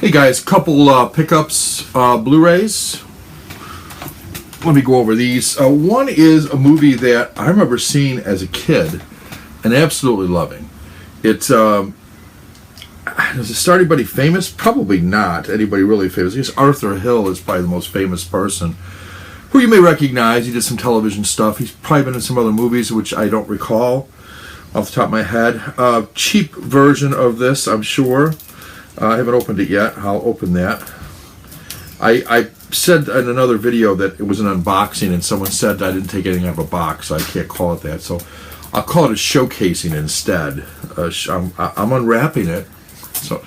Hey guys, couple pickups, Blu-rays. Let me go over these. One is a movie that I remember seeing as a kid and absolutely loving. It's does it star anybody famous? Probably not anybody really famous. I guess Arthur Hill is probably the most famous person who you may recognize. He did some television stuff. He's probably been in some other movies which I don't recall off the top of my head. Cheap version of this, I'm sure. I haven't opened it yet. I'll open that. I said in another video that it was an unboxing, and someone said I didn't take anything out of a box, so I can't call it that. So I'll call it a showcasing instead. I'm unwrapping it. So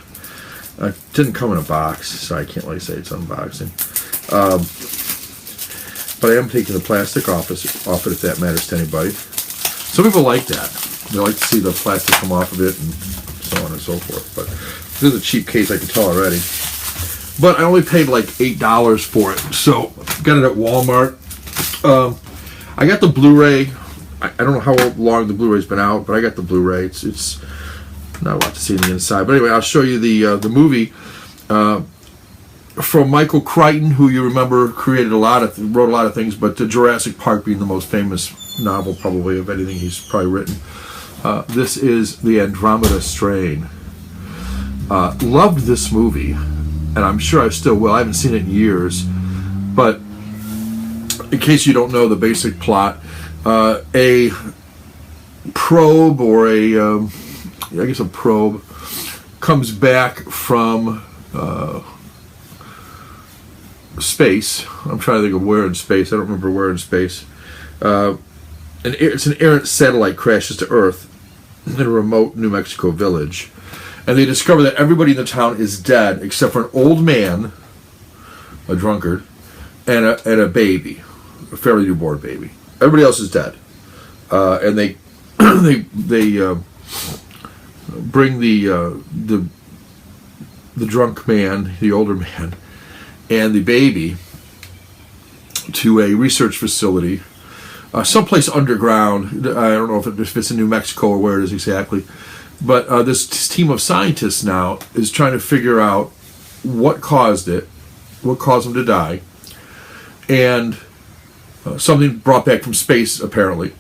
it didn't come in a box, so I can't really say it's unboxing. But I am taking the plastic off it if that matters to anybody. Some people like that. They like to see the plastic come off of it and so on and so forth. But this is a cheap case, I can tell already. But I only paid like $8 for it, so got it at Walmart. I got the Blu-ray. I don't know how long the Blu-ray's been out, but I got the Blu-ray. It's not a lot to see on the inside. But anyway, I'll show you the movie from Michael Crichton, who you remember wrote a lot of things, but Jurassic Park being the most famous novel probably of anything he's probably written. This is the Andromeda Strain. Loved this movie, and I'm sure I still will. I haven't seen it in years, but in case you don't know the basic plot, a probe or I guess a probe comes back from space. I'm trying to think of where in space. I don't remember where in space. It's an errant satellite crashes to Earth in a remote New Mexico village. And they discover that everybody in the town is dead except for an old man, a drunkard, and a baby, a fairly newborn baby. Everybody else is dead. And they bring the drunk man, the older man, and the baby to a research facility, someplace underground. I don't know if it's in New Mexico or where it is exactly. But this team of scientists now is trying to figure out what caused it, what caused them to die, and something brought back from space, apparently.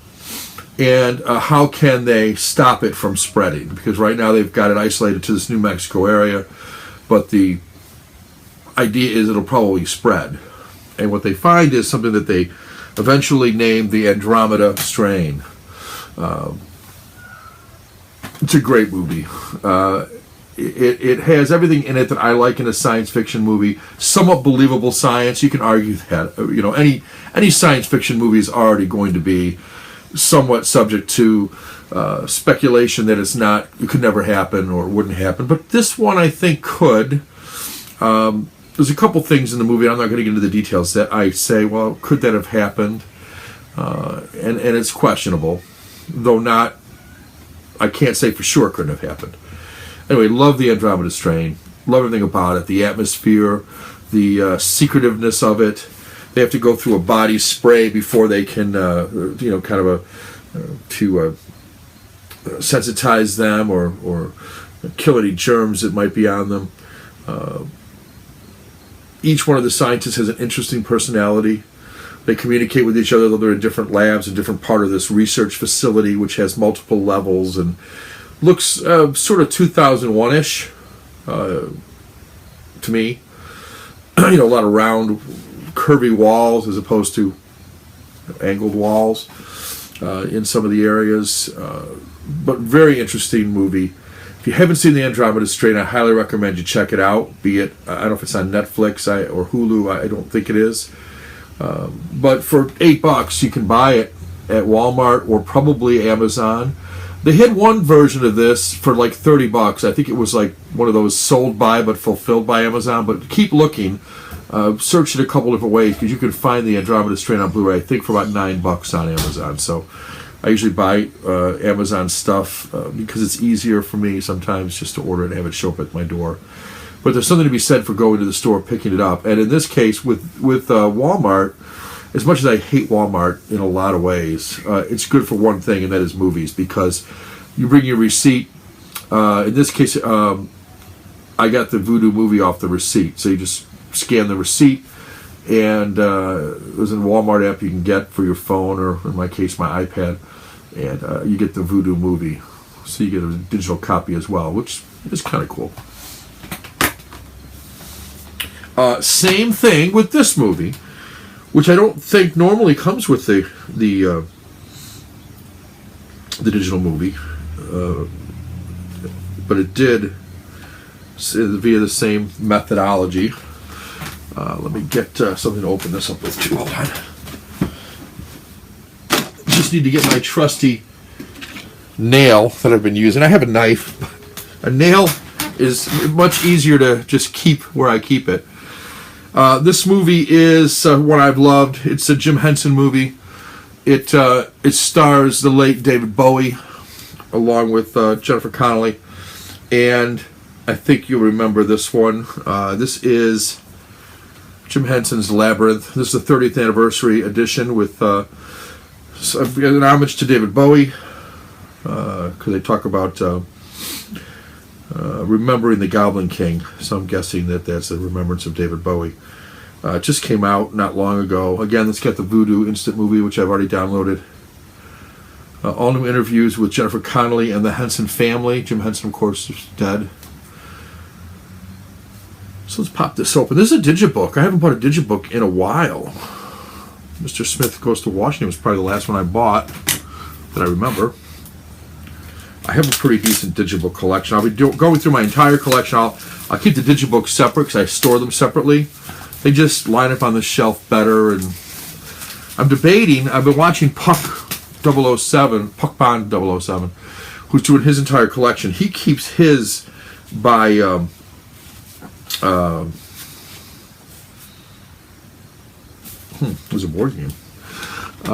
And how can they stop it from spreading? Because right now they've got it isolated to this New Mexico area, but the idea is it'll probably spread. And what they find is something that they eventually named the Andromeda Strain. It's a great movie. It has everything in it that I like in a science fiction movie. Somewhat believable science. You can argue that any science fiction movie is already going to be somewhat subject to speculation that it could never happen or wouldn't happen. But this one I think could. There's a couple things in the movie, I'm not going to get into the details, that I say, well, could that have happened? And it's questionable, though not. I can't say for sure it couldn't have happened. Anyway, love the Andromeda Strain. Love everything about it. The atmosphere, the secretiveness of it. They have to go through a body spray before they can, to sensitize them or kill any germs that might be on them. Each one of the scientists has an interesting personality. They communicate with each other, though they're in different labs, a different part of this research facility, which has multiple levels and looks sort of 2001-ish to me. A lot of round, curvy walls as opposed to angled walls in some of the areas. But very interesting movie. If you haven't seen the Andromeda Strain, I highly recommend you check it out. Be it, I don't know if it's on Netflix or Hulu, I don't think it is. But for $8 you can buy it at Walmart or probably Amazon. They had one version of this for like $30. I think it was like one of those sold by but fulfilled by Amazon. But keep looking. Search it a couple different ways because you can find the Andromeda Strain on Blu-ray, I think, for about $9 on Amazon. So I usually buy Amazon stuff because it's easier for me sometimes just to order it and have it show up at my door. But there's something to be said for going to the store, picking it up. And in this case, with Walmart, as much as I hate Walmart in a lot of ways, it's good for one thing, and that is movies, because you bring your receipt. In this case, I got the Voodoo movie off the receipt. So you just scan the receipt, and there's a Walmart app you can get for your phone, or in my case, my iPad, and you get the Voodoo movie. So you get a digital copy as well, which is kind of cool. Same thing with this movie, which I don't think normally comes with the digital movie, but it did via the same methodology. Let me get something to open this up with too. Hold on. Just need to get my trusty nail that I've been using. I have a knife. A nail is much easier to just keep where I keep it. This movie is one I've loved. It's a Jim Henson movie. It stars the late David Bowie along with Jennifer Connelly, and I think you'll remember this one. This is Jim Henson's Labyrinth. This is the 30th anniversary edition with an homage to David Bowie, because they talk about remembering the Goblin King. So I'm guessing that that's a remembrance of David Bowie. It just came out not long ago. Again, it's got the Voodoo instant movie, which I've already downloaded. All new interviews with Jennifer Connelly and the Henson family. Jim Henson, of course, is dead. So let's pop this open. This is a digibook. I haven't bought a digibook in a while. Mr. Smith Goes to Washington was probably the last one I bought that I remember. I have a pretty decent digibook collection. I'll be going through my entire collection. I'll keep the digibooks separate because I store them separately. They just line up on the shelf better. And I'm debating. I've been watching Puck Bond 007, who's doing his entire collection. He keeps his by it was a board game.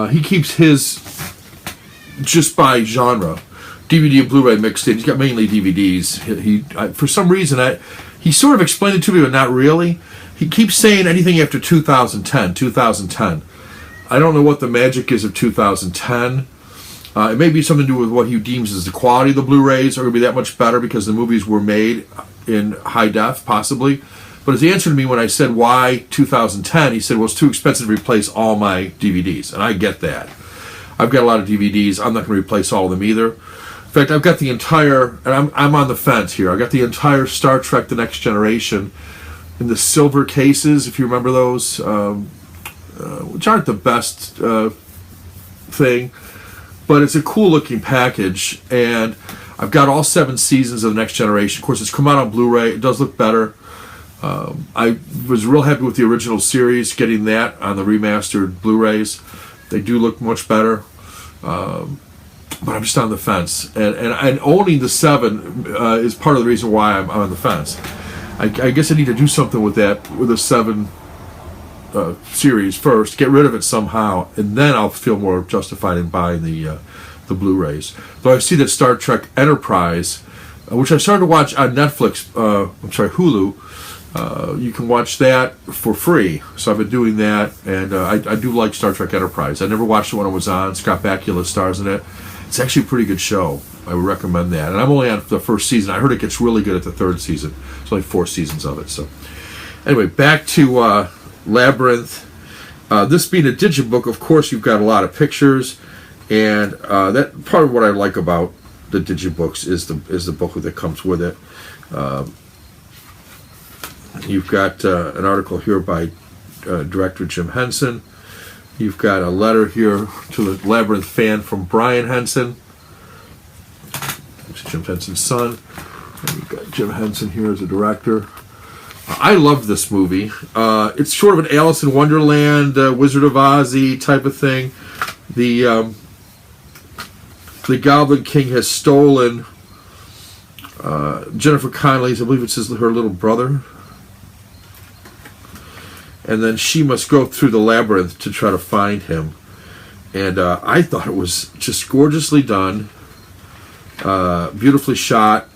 He keeps his just by genre, DVD and Blu-ray mixed in. He's got mainly DVDs. He for some reason he sort of explained it to me, but not really. He keeps saying anything after 2010. I don't know what the magic is of 2010. It may be something to do with what he deems as the quality of the Blu-rays are going to be that much better because the movies were made in high def, possibly. But his answer to me when I said, why 2010, he said, well, it's too expensive to replace all my DVDs. And I get that. I've got a lot of DVDs. I'm not going to replace all of them either. In fact, I've got the entire, and I'm on the fence here, I've got the entire Star Trek The Next Generation in the silver cases, if you remember those, which aren't the best thing, but it's a cool looking package. And I've got all 7 seasons of The Next Generation. Of course, it's come out on Blu-ray. It does look better. I was real happy with the original series, getting that on the remastered Blu-rays. They do look much better. But I'm just on the fence. And owning the 7 is part of the reason why I'm on the fence. I guess I need to do something with that, with the 7 series first, get rid of it somehow, and then I'll feel more justified in buying the Blu-rays. Though I see that Star Trek Enterprise, which I started to watch on Netflix, Hulu, you can watch that for free. So I've been doing that, and I do like Star Trek Enterprise. I never watched it when it was on. Scott Bakula stars in it. It's actually a pretty good show. I would recommend that. And I'm only on the first season. I heard it gets really good at the 3rd season. There's only 4 seasons of it. So anyway, back to Labyrinth. This being a digibook, of course, you've got a lot of pictures, and that part of what I like about the digibooks is the booklet that comes with it. You've got an article here by director Jim Henson. You've got a letter here to the Labyrinth fan from Brian Henson. It's Jim Henson's son. And you've got Jim Henson here as a director. I love this movie. It's sort of an Alice in Wonderland, Wizard of Oz-y type of thing. The Goblin King has stolen Jennifer Connelly's, I believe it's her little brother. And then she must go through the labyrinth to try to find him. And I thought it was just gorgeously done, beautifully shot.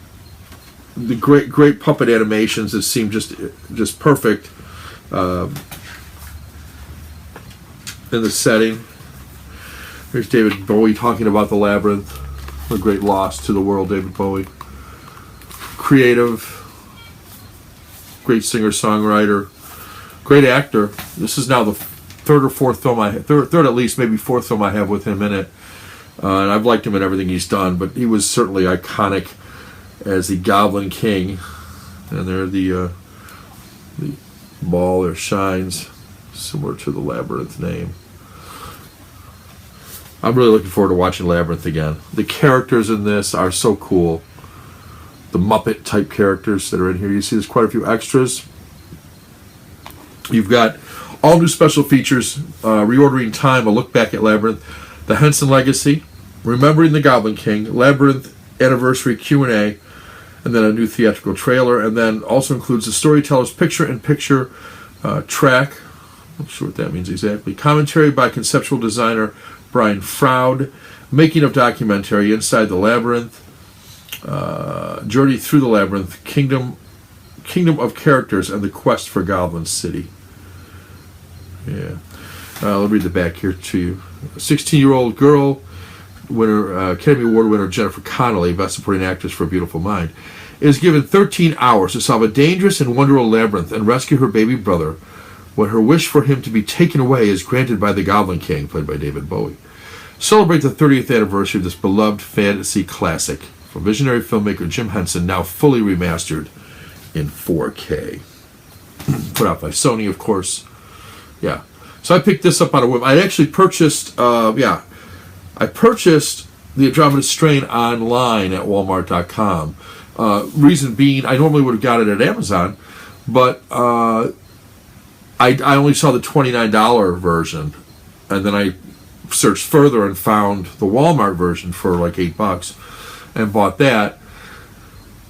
The great puppet animations that seem just perfect in the setting. Here's David Bowie talking about the labyrinth. A great loss to the world, David Bowie. Creative. great singer-songwriter, great actor. This is now the third or fourth film third at least, maybe fourth film I have with him in it. And I've liked him in everything he's done, but he was certainly iconic as the Goblin King. And there the ball there shines, similar to the Labyrinth name. I'm really looking forward to watching Labyrinth again. The characters in this are so cool. The Muppet type characters that are in here. You see there's quite a few extras. You've got all new special features, Reordering Time, a look back at Labyrinth, the Henson Legacy, Remembering the Goblin King, Labyrinth Anniversary Q&A, and then a new theatrical trailer, and then also includes the Storyteller's Picture-in-Picture track. I'm not sure what that means exactly. Commentary by conceptual designer Brian Froud, making of documentary Inside the Labyrinth, Journey Through the Labyrinth, Kingdom of Characters, and the Quest for Goblin City. Yeah. I'll read the back here to you. A 16-year-old girl, Academy Award winner Jennifer Connelly, Best Supporting Actress for A Beautiful Mind, is given 13 hours to solve a dangerous and wonderful labyrinth and rescue her baby brother when her wish for him to be taken away is granted by the Goblin King, played by David Bowie. Celebrate the 30th anniversary of this beloved fantasy classic from visionary filmmaker Jim Henson, now fully remastered in 4K. Put out by Sony, of course. Yeah. So I picked this up on a whim. I actually purchased, I purchased the Andromeda Strain online at Walmart.com. Reason being, I normally would have got it at Amazon, but I only saw the $29 version, and then I searched further and found the Walmart version for like $8 and bought that.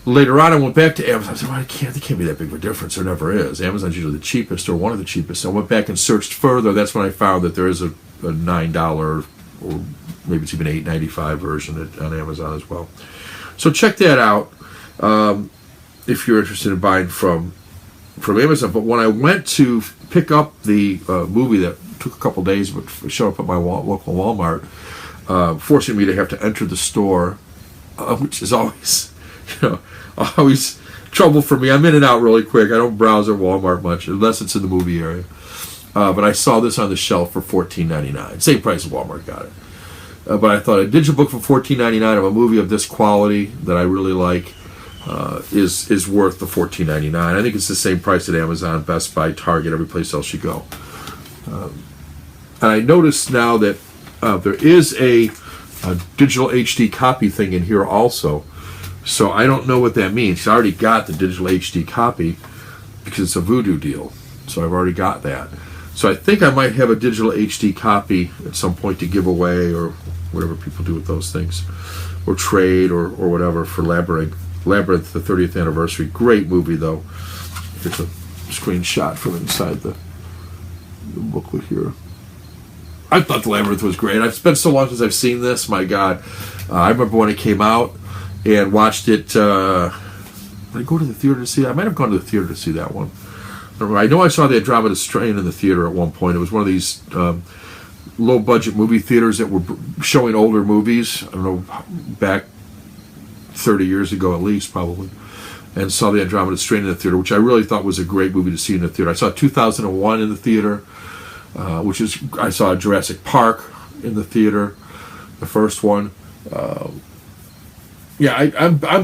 Later on, I went back to Amazon. I said, well, there can't be that big of a difference. There never is. Amazon's usually the cheapest or one of the cheapest. So I went back and searched further. That's when I found that there is a $9 or maybe it's even $8.95 version on Amazon as well. So check that out if you're interested in buying from Amazon. But when I went to pick up the movie that took a couple days but showed up at my local Walmart, forcing me to have to enter the store, which is always, always trouble for me. I'm in and out really quick. I don't browse at Walmart much unless it's in the movie area. But I saw this on the shelf for $14.99. Same price as Walmart got it. But I thought a digital book for $14.99 of a movie of this quality that I really like is worth the $14.99. I think it's the same price at Amazon, Best Buy, Target, every place else you go. And I noticed now that there is a digital HD copy thing in here also. So I don't know what that means. I already got the digital HD copy because it's a Voodoo deal. So I've already got that. So I think I might have a digital HD copy at some point to give away, or whatever people do with those things, or trade, or whatever, for Labyrinth, the 30th anniversary. Great movie, though. Here's a screenshot from inside the booklet here. I thought the Labyrinth was great. It's been so long since I've seen this. My God. I remember when it came out and watched it. Did I go to the theater to see it? I might have gone to the theater to see that one. I know I saw the Andromeda Strain in the theater at one point. It was one of these low-budget movie theaters that were showing older movies. I don't know, back 30 years ago at least, probably. And saw the Andromeda Strain in the theater, which I really thought was a great movie to see in the theater. I saw 2001 in the theater, I saw Jurassic Park in the theater, the first one. I'm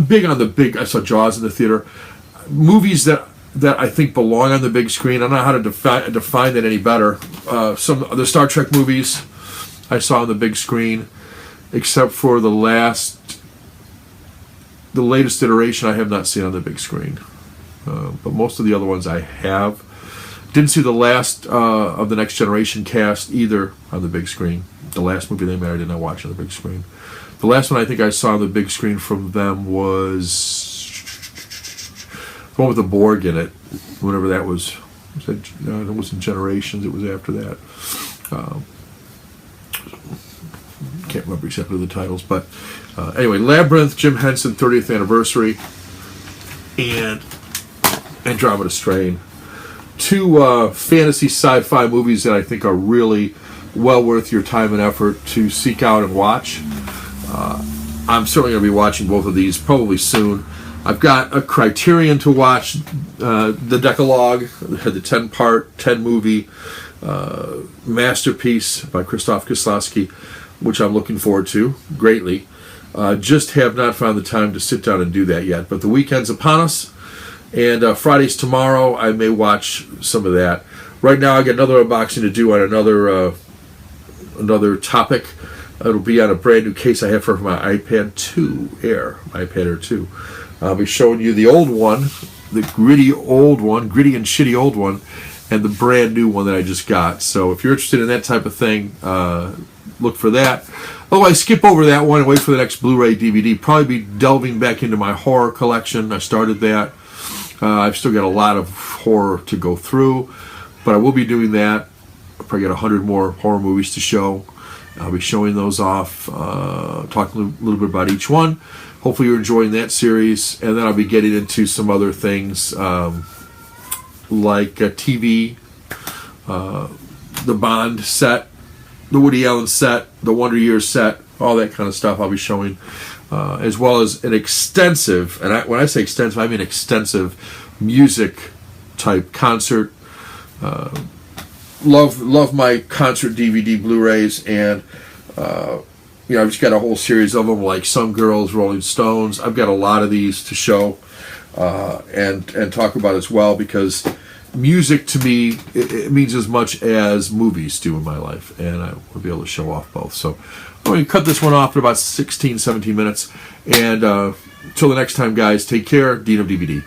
big on the big. I saw Jaws in the theater. Movies that I think belong on the big screen. I don't know how to define that any better. Some of the Star Trek movies I saw on the big screen, except for the latest iteration I have not seen on the big screen. But most of the other ones I have. Didn't see the last of the Next Generation cast either on the big screen. The last movie they made I did not watch on the big screen. The last one I think I saw on the big screen from them was the one with the Borg in it, whatever that was. It wasn't Generations, it was after that. Can't remember exactly the titles, but anyway, Labyrinth, Jim Henson, 30th anniversary, and Andromeda Strain. Two fantasy sci-fi movies that I think are really well worth your time and effort to seek out and watch. I'm certainly going to be watching both of these probably soon. I've got a Criterion to watch, the Decalogue, the 10-part, 10-movie masterpiece by Krzysztof Kieślowski, which I'm looking forward to greatly. Just have not found the time to sit down and do that yet. But the weekend's upon us, and Friday's tomorrow. I may watch some of that. Right now, I got another unboxing to do on another topic. It'll be on a brand new case I have for my iPad 2 Air, my iPad Air 2. I'll be showing you the old one, the gritty and shitty old one, and the brand new one that I just got. So if you're interested in that type of thing, look for that. Otherwise, skip over that one and wait for the next Blu-ray DVD. Probably be delving back into my horror collection. I started that. I've still got a lot of horror to go through, but I will be doing that. I'll probably got 100 more horror movies to show. I'll be showing those off, talking a little bit about each one. Hopefully you're enjoying that series, and then I'll be getting into some other things like TV, the Bond set, the Woody Allen set, the Wonder Years set, all that kind of stuff I'll be showing, as well as an extensive, and when I say extensive, I mean extensive music type concert. Love my concert DVD Blu-rays, and I've just got a whole series of them, like Some Girls, Rolling Stones. I've got a lot of these to show and talk about as well, because music to me, it means as much as movies do in my life, and I will be able to show off both. So I'm going to cut this one off in about 16, 17 minutes, and until the next time, guys, take care. Dean of DVD.